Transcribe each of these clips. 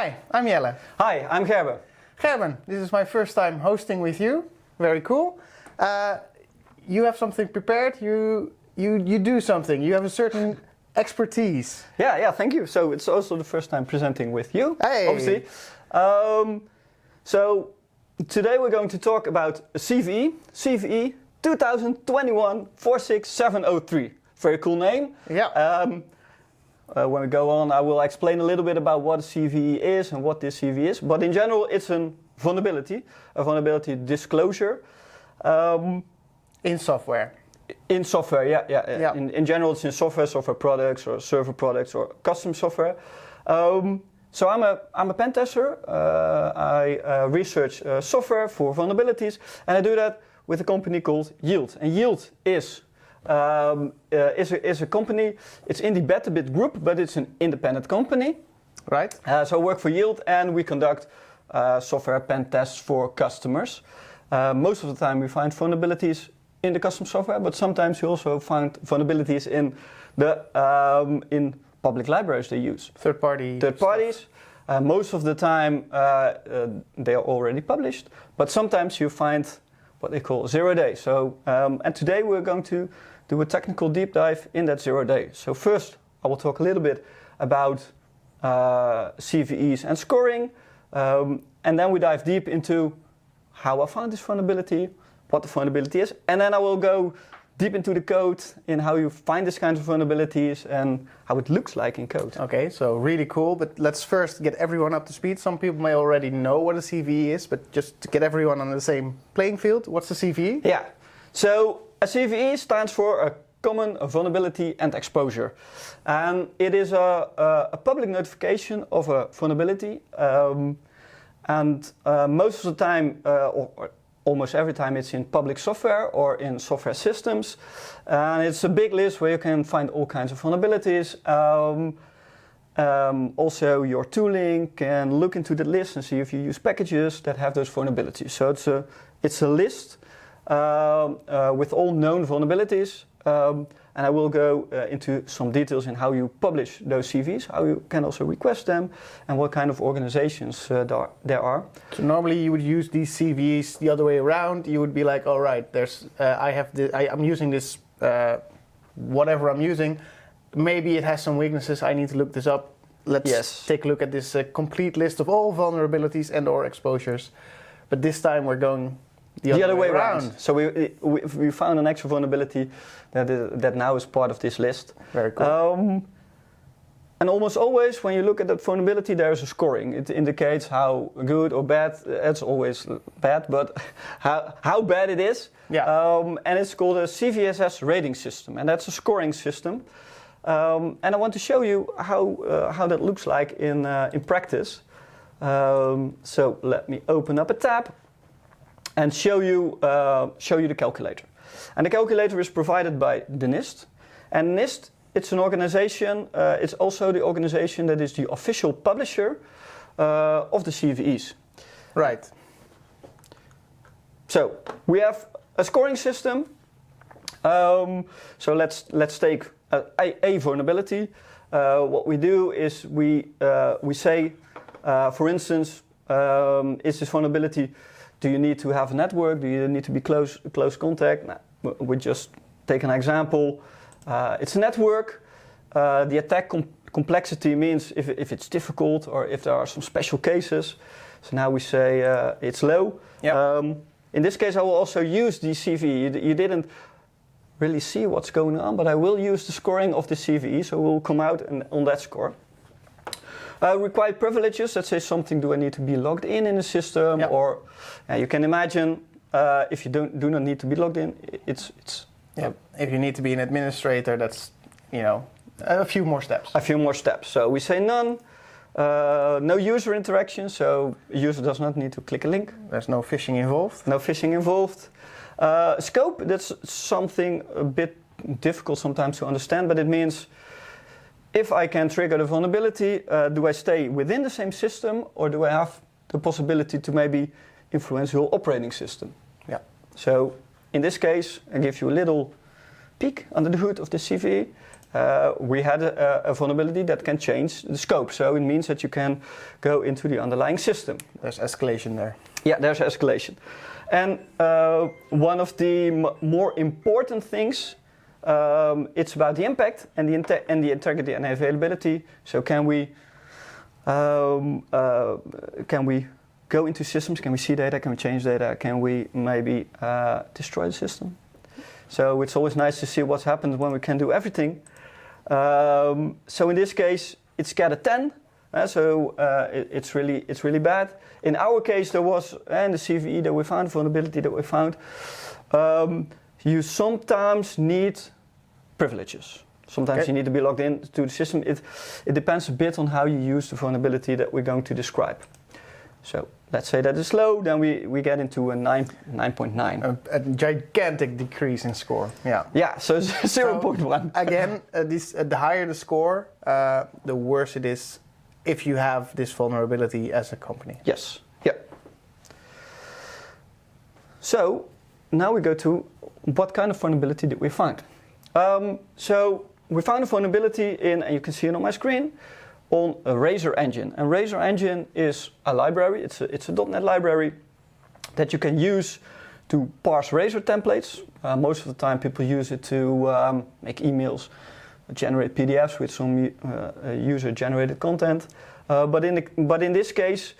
Hi, I'm Jelle. Hi, I'm Gerben. Gerben, this is my first time hosting with you. Very cool. You have something prepared. You do something. You have a certain expertise. Yeah, thank you. So it's also the first time presenting with you, Hey. obviously. So today we're going to talk about CVE 2021-46703. Very cool name. Yeah. When we go on, I will explain a little bit about what a CVE is and what this CVE is. But in general, it's a vulnerability disclosure. In software. In software, yeah. In general, it's in software products or server products or custom software. So I'm a pen tester. I research software for vulnerabilities, and I do that with a company called Yield. And Yield is a company. It's in the Betabit group, but it's an independent company. Right. So I work for Yield, and we conduct software pen tests for customers. Most of the time, we find vulnerabilities in the custom software, but sometimes we also find vulnerabilities in the in public libraries they use. Third parties. Most of the time, they are already published, but sometimes you find what they call 0 day. So, and today we're going to do a technical deep dive in that 0 day. So first, I will talk a little bit about CVEs and scoring, and then we dive deep into how I found this vulnerability, what the vulnerability is, and then I will go deep into the code in how you find this kind of vulnerabilities and how it looks like in code. Okay, so really cool, but let's first get everyone up to speed. Some people may already know what a CVE is, but just to get everyone on the same playing field, what's a CVE? Yeah, so a CVE stands for a Common Vulnerability and Exposure. And it is a public notification of a vulnerability, most of the time, or almost every time, it's in public software or in software systems. And it's a big list where you can find all kinds of vulnerabilities. Also, your tooling can look into the list and see if you use packages that have those vulnerabilities. So it's a list with all known vulnerabilities. And I will go into some details in how you publish those CVs, how you can also request them, and what kind of organizations there are. So normally you would use these CVEs the other way around. You would be like, all right, I'm using this, whatever I'm using. Maybe it has some weaknesses. I need to look this up. Let's take a look at this complete list of all vulnerabilities and/or exposures. But this time we're going the other way around. So we found an extra vulnerability that now is part of this list. Very cool. And almost always when you look at that vulnerability, there is a scoring. It indicates how good or bad. It's always bad, but how bad it is. Yeah. And it's called a CVSS rating system, and that's a scoring system. And I want to show you how that looks like in practice. So let me open up a tab and show you the calculator. And the calculator is provided by the NIST. And NIST, it's an organization, it's also the organization that is the official publisher of the CVEs. Right. So we have a scoring system. So let's take a vulnerability. What we do is we say, for instance, is this vulnerability, do you need to have a network? Do you need to be close contact? Now, we just take an example. It's a network. The attack complexity means if it's difficult or if there are some special cases. So now we say it's low. Yeah. In this case, I will also use the CVE. You didn't really see what's going on, but I will use the scoring of the CVE, so we'll come out on that score. Required privileges, let's say something, do I need to be logged in the system? Yep. Or you can imagine if you do not need to be logged in, it's yeah. If you need to be an administrator, that's, a few more steps. A few more steps. So we say none, no user interaction, so a user does not need to click a link. There's no phishing involved. No phishing involved. Scope, that's something a bit difficult sometimes to understand, but it means if I can trigger the vulnerability, do I stay within the same system or do I have the possibility to maybe influence the whole operating system? Yeah. So in this case, I give you a little peek under the hood of the CVE, we had a vulnerability that can change the scope. So it means that you can go into the underlying system. There's escalation there. Yeah, there's escalation. And one of the more important things, it's about the impact and the integrity and availability. So can we go into systems? Can we see data? Can we change data? Can we maybe destroy the system? So it's always nice to see what's happened when we can do everything. So in this case, it's scatter 10. It's really bad. In our case, there was, and the CVE that we found, vulnerability that we found, you sometimes need privileges. Sometimes you need to be logged in to the system. It depends a bit on how you use the vulnerability that we're going to describe. So let's say that is low, then we get into a 9.9. A gigantic decrease in score. Yeah. Yeah, so 0.1. Again, the higher the score, the worse it is if you have this vulnerability as a company. Yes. Yeah. So now we go to what kind of vulnerability did we find? So we found a vulnerability in, and you can see it on my screen, on a Razorengine. And Razorengine is a library. It's a .NET library that you can use to parse Razor templates. Most of the time, people use it to make emails, generate PDFs with some user-generated content. But in this case,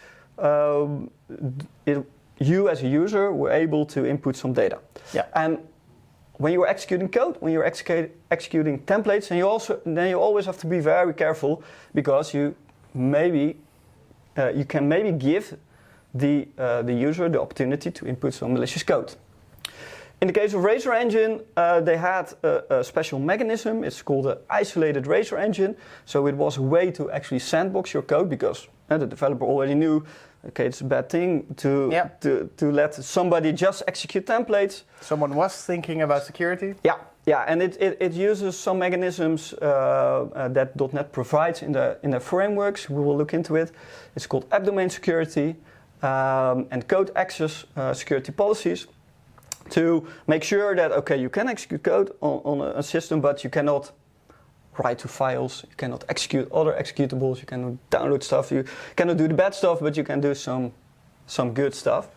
you as a user were able to input some data. Yeah. And when you're executing code, when you're executing templates, then you always have to be very careful, because you can maybe give the user the opportunity to input some malicious code. In the case of Razorengine, they had a special mechanism. It's called an isolated Razorengine. So it was a way to actually sandbox your code, because the developer already knew, okay, it's a bad thing to let somebody just execute templates. Someone was thinking about security. Yeah, and it uses some mechanisms that .NET provides in the frameworks. We will look into it. It's called app domain security and code access security policies, to make sure that, okay, you can execute code on a system, but you cannot write to files, you cannot execute other executables, you cannot download stuff, you cannot do the bad stuff, but you can do some good stuff.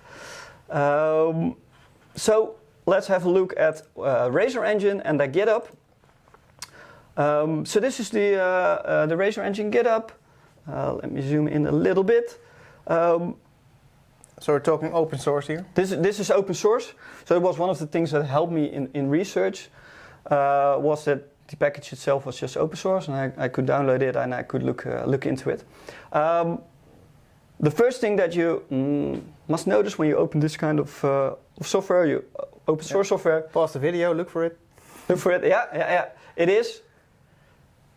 So let's have a look at Razorengine and the GitHub. So this is the Razorengine GitHub. Let me zoom in a little bit. So we're talking open source here? This is open source. So it was one of the things that helped me in research, was that the package itself was just open source, and I could download it and I could look into it. The first thing that you must notice when you open this kind of software, open source software. Pause the video, look for it. Look for it, yeah. It is.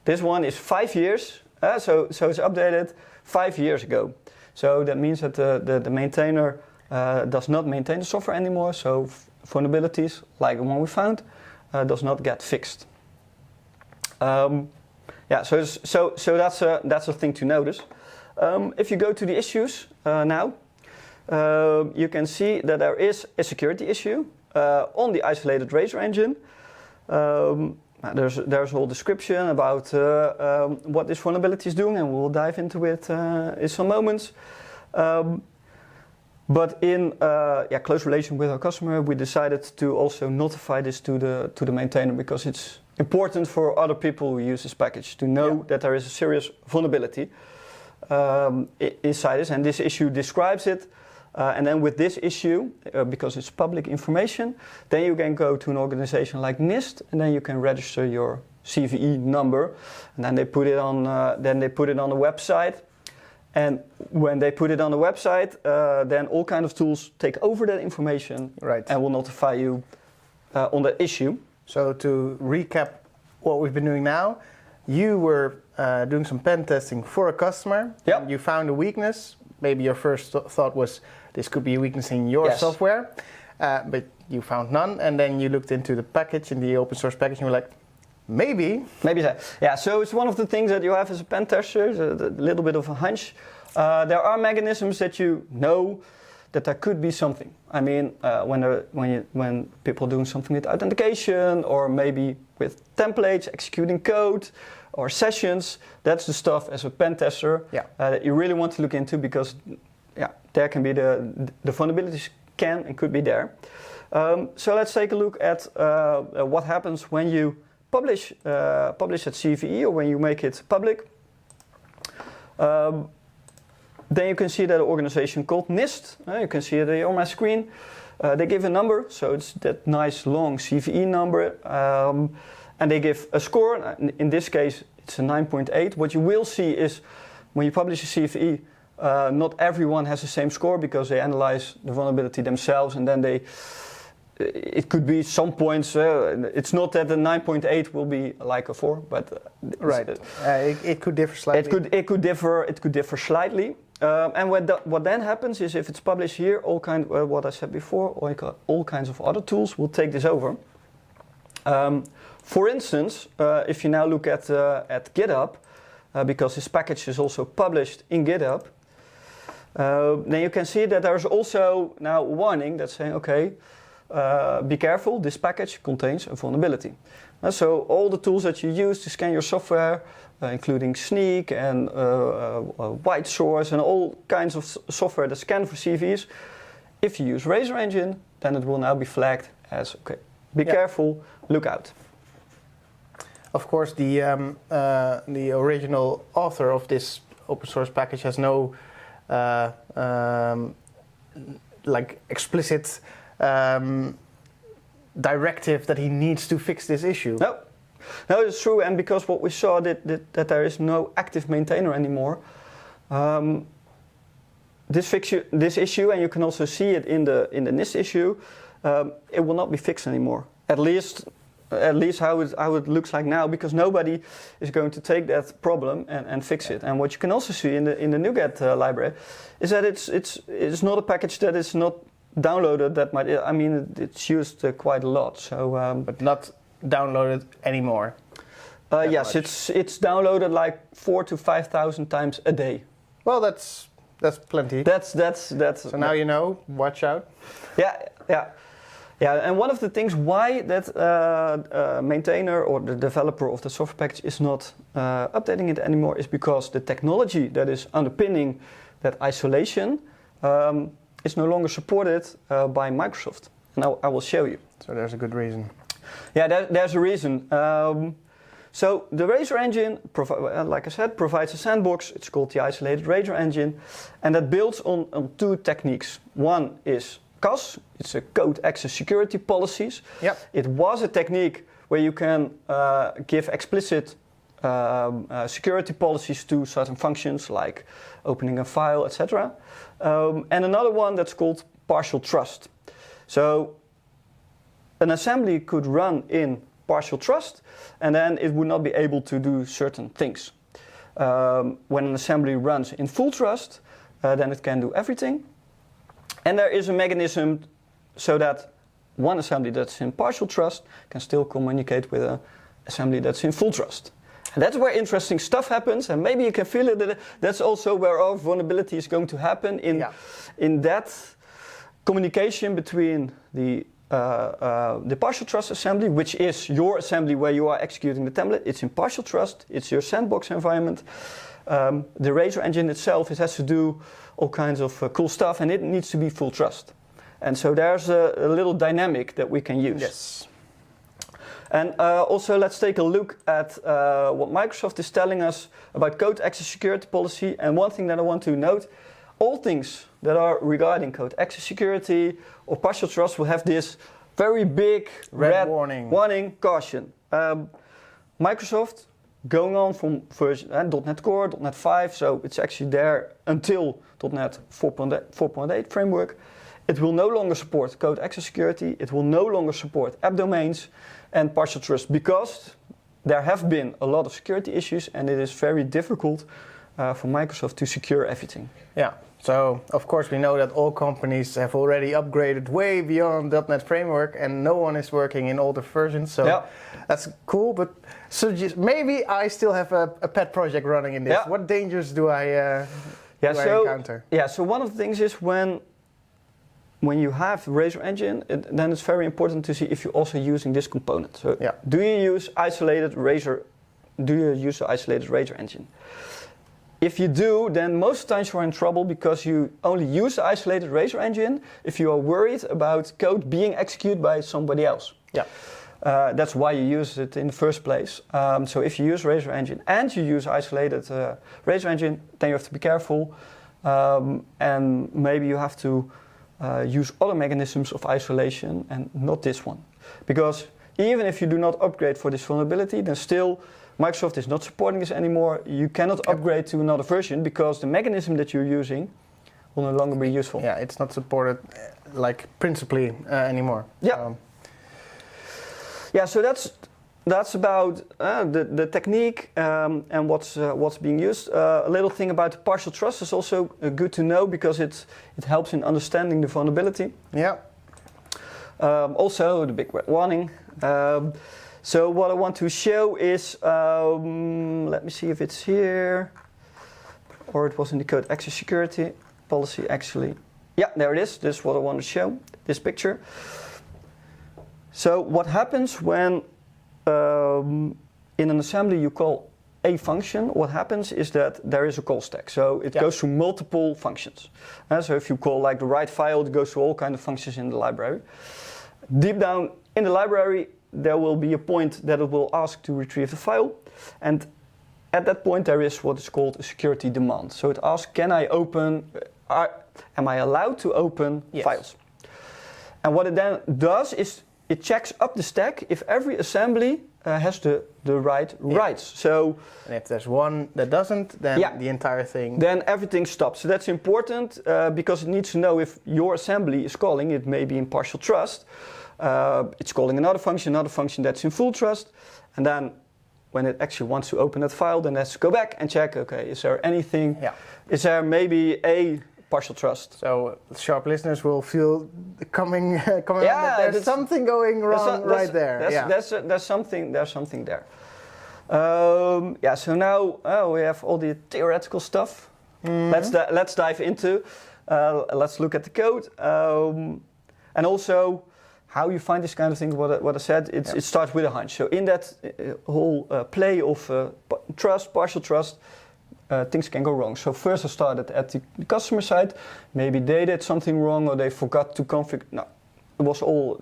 This one is 5 years, so it's updated 5 years ago. So that means that the maintainer does not maintain the software anymore, so vulnerabilities like the one we found does not get fixed. Yeah, so that's a thing to notice. If you go to the issues now, you can see that there is a security issue on the isolated Razorengine. There's a whole description about what this vulnerability is doing, and we'll dive into it in some moments. But in close relation with our customer, we decided to also notify this to the maintainer, because it's important for other people who use this package to know that there is a serious vulnerability inside this, and this issue describes it. And then with this issue, because it's public information, then you can go to an organization like NIST, and then you can register your CVE number, and then they put it on. The website. And when they put it on the website, then all kind of tools take over that information, and will notify you on that issue. So to recap what we've been doing now, you were doing some pen testing for a customer. Yep. You found a weakness. Maybe your first thought was this could be a weakness in your software, but you found none. And then you looked into the package, in the open source package, and you were like, maybe that. Yeah, so it's one of the things that you have as a pen tester, a little bit of a hunch. There are mechanisms that you know that there could be something. I mean, when people are doing something with authentication, or maybe with templates, executing code, or sessions, that's the stuff as a pen tester that you really want to look into, because there can be the vulnerabilities can and could be there. So let's take a look at what happens when you publish at CVE, or when you make it public. Then you can see that organization called NIST. You can see it here on my screen. They give a number, so it's that nice long CVE number, and they give a score. In this case, it's a 9.8. What you will see is when you publish a CVE, not everyone has the same score, because they analyze the vulnerability themselves, and then it could be some points. It's not that the 9.8 will be like a 4, but it could differ slightly. It could differ slightly. And what then happens is, if it's published here, what I said before, all kinds of other tools will take this over. For instance, if you now look at GitHub, because this package is also published in GitHub, then you can see that there's also now a warning that's saying, okay, be careful, this package contains a vulnerability. So all the tools that you use to scan your software, including Sneak and White Source and all kinds of software that scan for CVEs, if you use Razorengine, then it will now be flagged as, okay, be careful, look out. Of course, the original author of this open source package has no explicit directive that he needs to fix this issue. No, it's true, and because what we saw that there is no active maintainer anymore, this issue, and you can also see it in the NIST issue, it will not be fixed anymore. At least how it looks like now, because nobody is going to take that problem and fix it. And what you can also see in the NuGet library is that it's not a package that is not downloaded that much. I mean, it's used quite a lot. So, but not downloaded anymore. Yes, it's downloaded like 4,000 to 5,000 times a day. Well, that's plenty. That's. So now you know. Watch out. Yeah, and one of the things why that maintainer or the developer of the software package is not updating it anymore is because the technology that is underpinning that isolation is no longer supported by Microsoft. Now I will show you. So there's a good reason. Yeah, there's a reason. So the Razorengine, like I said, provides a sandbox. It's called the isolated Razorengine, and that builds on two techniques. One is CAS, it's a code access security policies. Yep. It was a technique where you can give explicit security policies to certain functions like opening a file, etc. And another one that's called partial trust. So an assembly could run in partial trust, and then it would not be able to do certain things. When an assembly runs in full trust, then it can do everything. And there is a mechanism so that one assembly that's in partial trust can still communicate with an assembly that's in full trust. And that's where interesting stuff happens, and maybe you can feel it. That that's also where our vulnerability is going to happen in that communication between the partial trust assembly, which is your assembly where you are executing the template. It's in partial trust. It's your sandbox environment. The Razorengine itself, it has to do all kinds of cool stuff, and it needs to be full trust. And so there's a little dynamic that we can use. Yes. And also let's take a look at what Microsoft is telling us about code access security policy. And one thing that I want to note, all things that are regarding code access security or partial trust will have this very big red warning caution. Microsoft going on from version .NET Core, .NET 5, so it's actually there until .NET 4.8 framework. It will no longer support code access security. It will no longer support app domains and partial trust, because there have been a lot of security issues, and it is very difficult for Microsoft to secure everything. Yeah. So, of course, we know that all companies have already upgraded way beyond .NET Framework, and no one is working in older versions. So that's cool. But so maybe I still have a pet project running in this. Yeah. What dangers do I encounter? Yeah. So one of the things is when when you have Razorengine, then it's very important to see if you're also using this component. So Yeah. do you use isolated Razorengine? If you do, then most times you're in trouble because you only use the isolated Razorengine if you are worried about code being executed by somebody else. Yeah. That's why you use it in the first place. So if you use Razorengine and you use isolated Razorengine, then you have to be careful. And maybe you have to use other mechanisms of isolation and not this one. Because even if you do not upgrade for this vulnerability, then still Microsoft is not supporting this anymore. You cannot upgrade to another version because the mechanism that you're using will no longer be useful. Yeah, it's not supported like principally anymore. Yeah. Yeah, so that's about the technique and what's being used. A little thing about the partial trust is also good to know because it helps in understanding the vulnerability. Yeah. Also, the big red warning. So what I want to show is, let me see if it's here, or it was in the code access security policy actually. Yeah, there it is. This is what I want to show, this picture. So what happens when in an assembly you call a function, what happens is that there is a call stack. So it goes through multiple functions. So if you call like the write file, it goes through all kinds of functions in the library. Deep down in the library, there will be a point that it will ask to retrieve the file. And at that point, there is what is called a security demand. So it asks, can I open, am I allowed to open files? And what it then does is it checks up the stack if every assembly has the right rights. So, and if there's one that doesn't, then the entire thing. Then everything stops. So that's important because it needs to know if your assembly is calling, it may be in partial trust. It's calling another function that's in full trust. And then when it actually wants to open that file, then it has to go back and check, okay, is there anything, is there maybe a partial trust? So sharp listeners will feel coming that there's something going wrong right there. There's something there. So now we have all the theoretical stuff. Mm-hmm. Let's dive into. Let's look at the code. And also how you find this kind of thing, what I said, it starts with a hunch. So in that whole play of trust, partial trust, things can go wrong. So first I started at the customer side. Maybe they did something wrong or they forgot to configure. No, it was all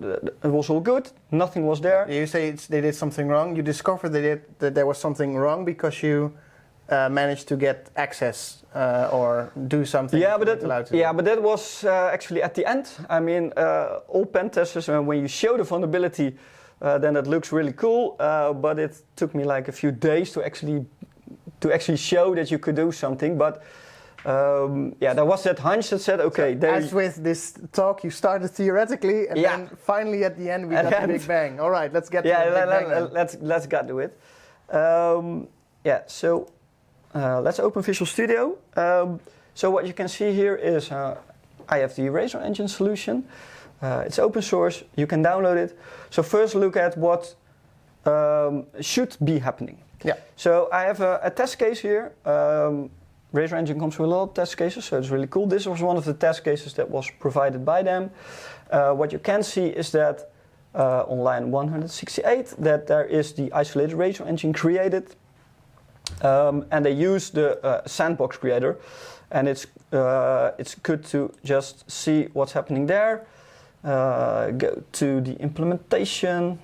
good. Nothing was there. You say they did something wrong. You discovered that there was something wrong because you managed to get access or do something. But that was actually at the end. I mean, all pen testers, when you show the vulnerability, then it looks really cool. But it took me like a few days to actually show that you could do something. But there was that hunch that said, okay. So as with this talk, you started theoretically, and then finally at the end we got the big bang. All right, let's get to the big bang. Let's get to it. So let's open Visual Studio. So what you can see here is I have the Razorengine solution. It's open source. You can download it. So first look at what should be happening. Yeah. So I have a test case here. Razorengine comes with a lot of test cases, so it's really cool. This was one of the test cases that was provided by them. What you can see is that on line 168, that there is the isolated Razorengine created. And they use the sandbox creator, and it's good to just see what's happening there. Go to the implementation,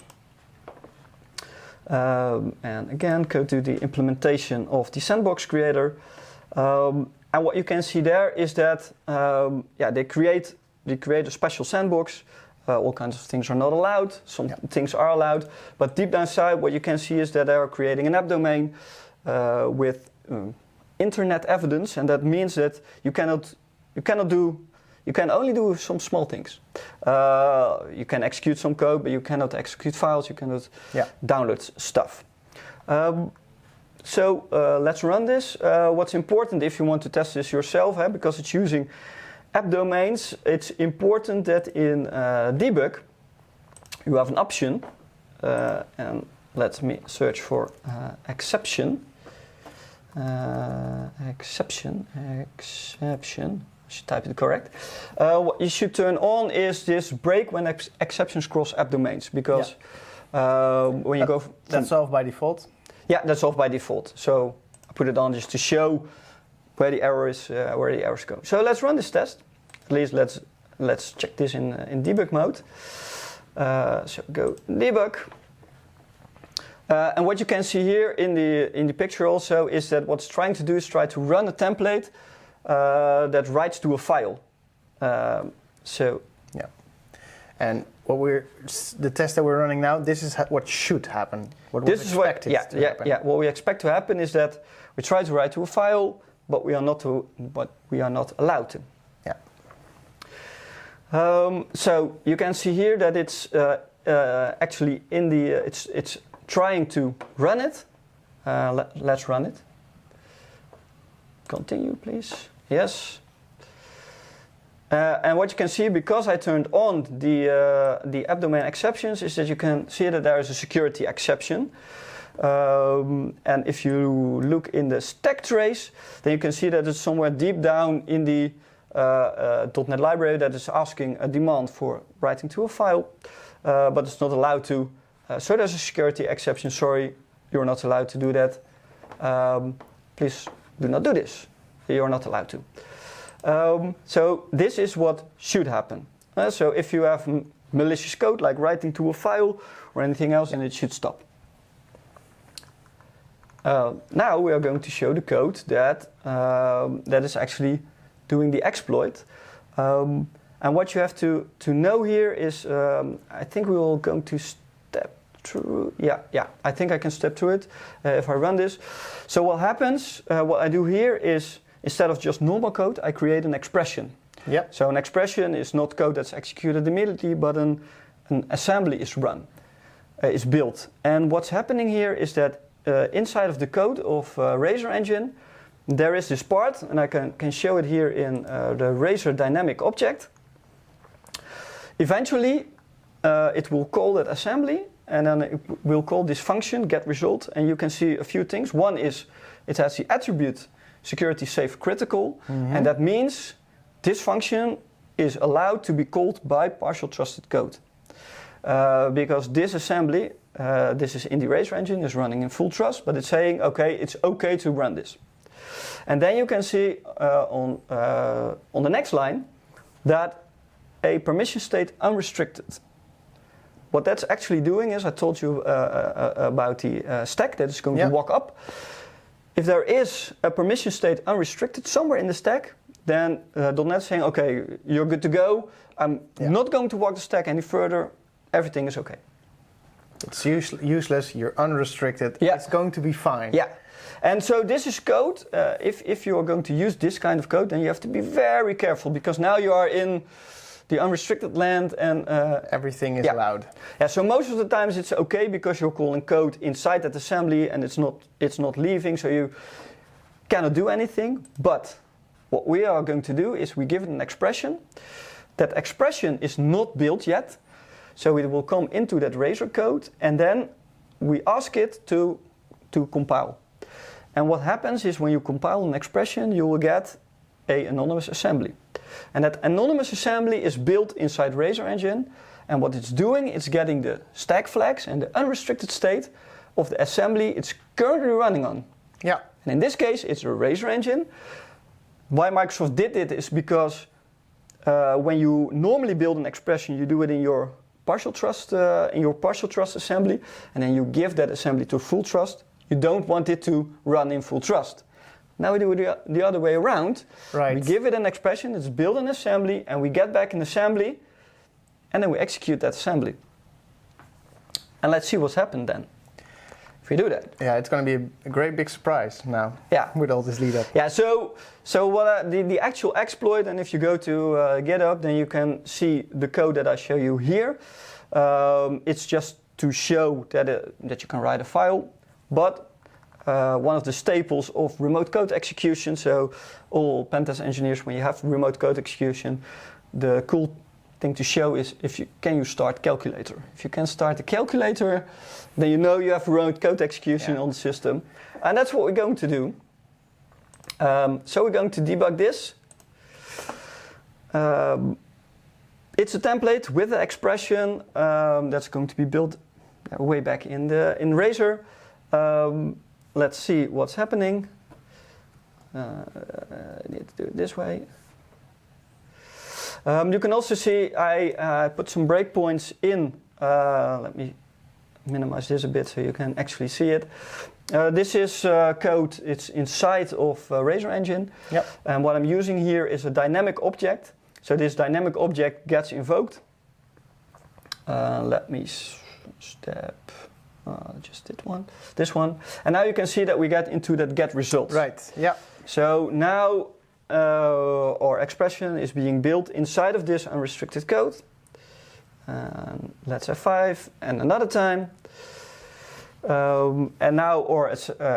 and again go to the implementation of the sandbox creator. And what you can see there is that they create a special sandbox. All kinds of things are not allowed. Some things are allowed, but deep down inside, what you can see is that they are creating an app domain. With internet evidence, and that means that you can only do some small things. You can execute some code, but you cannot execute files. You cannot download stuff. So let's run this. What's important if you want to test this yourself, because it's using app domains, it's important that in debug you have an option, and let me search for exception. Exception. should type it correct. What you should turn on is this break when exceptions cross app domains, because when you go from, that's off by default. Yeah, that's off by default. So I put it on just to show where the errors go. So let's run this test. At least let's check this in debug mode. So go debug. And what you can see here in the picture also is that what's trying to do is try to run a template that writes to a file. Yeah, and the test that we're running now, this is what should happen. What was expected to happen. Yeah. What we expect to happen is that we try to write to a file, but we are not allowed to. Yeah. So you can see here that it's actually in the it's trying to run it. Let's run it. Continue, please. Yes. And what you can see, because I turned on the app domain exceptions, is that you can see that there is a security exception. And if you look in the stack trace, then you can see that it's somewhere deep down in the .NET library that is asking a demand for writing to a file, but it's not allowed to. So there's a security exception. Sorry, you're not allowed to do that. Please do not do this. You're not allowed to. So this is what should happen. So if you have malicious code like writing to a file or anything else, then it should stop. Now we are going to show the code that is actually doing the exploit. And what you have to know here is, I think we will go to step through. Yeah, I think I can step through it if I run this. So what happens, what I do here is, instead of just normal code, I create an expression. Yep. So an expression is not code that's executed immediately, but an assembly is run, is built. And what's happening here is that inside of the code of Razorengine, there is this part, and I can show it here in the Razor dynamic object. Eventually, it will call that assembly, and then it will call this function getResult, and you can see a few things. One is it has the attribute security safe critical, and that means this function is allowed to be called by partial trusted code. Because this assembly, this is in the Razorengine, is running in full trust, but it's saying, okay, it's okay to run this. And then you can see on the next line that a permission state unrestricted. What that's actually doing is, I told you about the stack that is going to walk up. If there is a permission state unrestricted somewhere in the stack, then .NET is saying, okay, you're good to go. I'm not going to walk the stack any further. Everything is okay. It's useless. You're unrestricted. Yeah. It's going to be fine. Yeah. And so this is code. If you are going to use this kind of code, then you have to be very careful, because now you are in the unrestricted land, and everything is allowed. Yeah. So most of the times it's okay because you're calling code inside that assembly, and it's not leaving, so you cannot do anything. But what we are going to do is we give it an expression. That expression is not built yet, so it will come into that Razor code, and then we ask it to compile. And what happens is, when you compile an expression, you will get an anonymous assembly. And that anonymous assembly is built inside Razorengine, and what it's doing, it's getting the stack flags and the unrestricted state of the assembly it's currently running on. Yeah. And in this case, it's a Razorengine. Why Microsoft did it is because when you normally build an expression, you do it in your partial trust assembly, and then you give that assembly to full trust. You don't want it to run in full trust. Now we do it the other way around. Right. We give it an expression, it's built in assembly, and we get back an assembly, and then we execute that assembly. And let's see what's happened then, if we do that. Yeah, it's going to be a great big surprise now. Yeah. With all this lead up. Yeah. So what the actual exploit, and if you go to GitHub, then you can see the code that I show you here. It's just to show that you can write a file, but one of the staples of remote code execution. So all pentest engineers, when you have remote code execution, the cool thing to show is can you start calculator. If you can start the calculator, then you know you have remote code execution on the system. And that's what we're going to do. So we're going to debug this. it's a template with an expression that's going to be built way back in Razor. Let's see what's happening. I need to do it this way. You can also see I put some breakpoints in. Let me minimize this a bit so you can actually see it. This is code, it's inside of Razorengine. Yep. And what I'm using here is a dynamic object. So this dynamic object gets invoked. Let me step, just this one. And now you can see that we get into that get results. Right, yeah. So now our expression is being built inside of this unrestricted code. Let's F5 and another time. And now our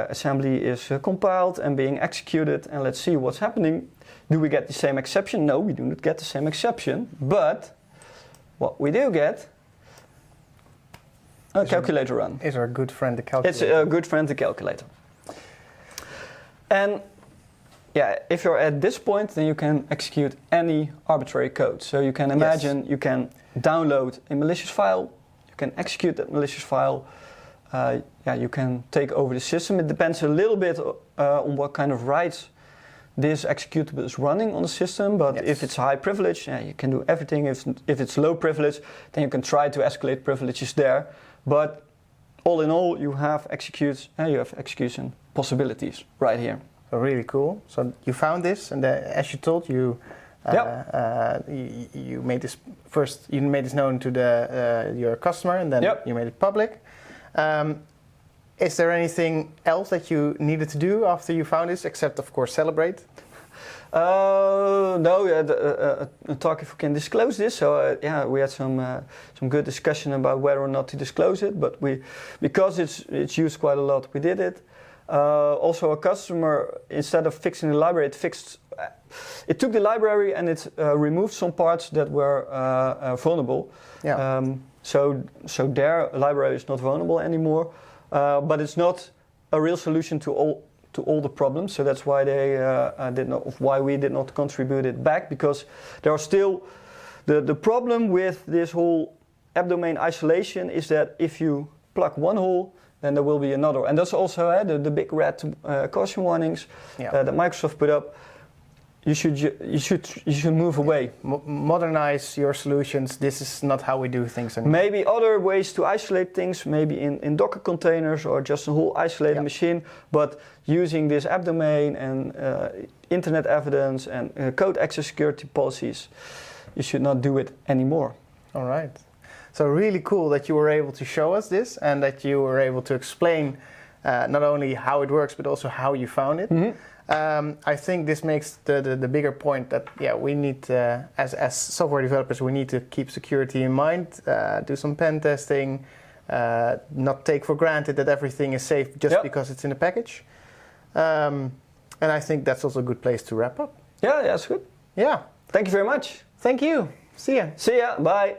assembly is compiled and being executed, and let's see what's happening. Do we get the same exception? No, we do not get the same exception, but what we do get, a calculator run. Is our good friend the calculator. It's a good friend, the calculator. And yeah, if you're at this point, then you can execute any arbitrary code. So you can imagine you can download a malicious file, you can execute that malicious file, you can take over the system. It depends a little bit on what kind of rights this executable is running on the system, but if it's high privilege, you can do everything. If it's low privilege, then you can try to escalate privileges there. But all in all, you have execution possibilities right here. So really cool. So you found this, and as you told, you made this first. You made this known to your customer, and then you made it public. Is there anything else that you needed to do after you found this, except of course celebrate? No, talk if we can disclose this. So we had some good discussion about whether or not to disclose it, but because it's used quite a lot, we did it. Also, a customer, instead of fixing the library, it took the library and it removed some parts that were vulnerable. Yeah. So their library is not vulnerable anymore, but it's not a real solution to all the problems. So that's why why we did not contribute it back, because there are still the problem with this whole app domain isolation is that if you plug one hole, then there will be another, and that's also the big red caution warnings that Microsoft put up. You should move away. Modernize your solutions. This is not how we do things anymore. Maybe other ways to isolate things, maybe in Docker containers or just a whole isolated machine, but using this app domain and internet evidence and code access security policies, you should not do it anymore. All right. So really cool that you were able to show us this and that you were able to explain not only how it works, but also how you found it. Mm-hmm. I think this makes the bigger point that we need as software developers, we need to keep security in mind, do some pen testing, not take for granted that everything is safe just because it's in a package. And I think that's also a good place to wrap up. Yeah, that's good. Yeah. Thank you very much. Thank you. See ya. See ya. Bye.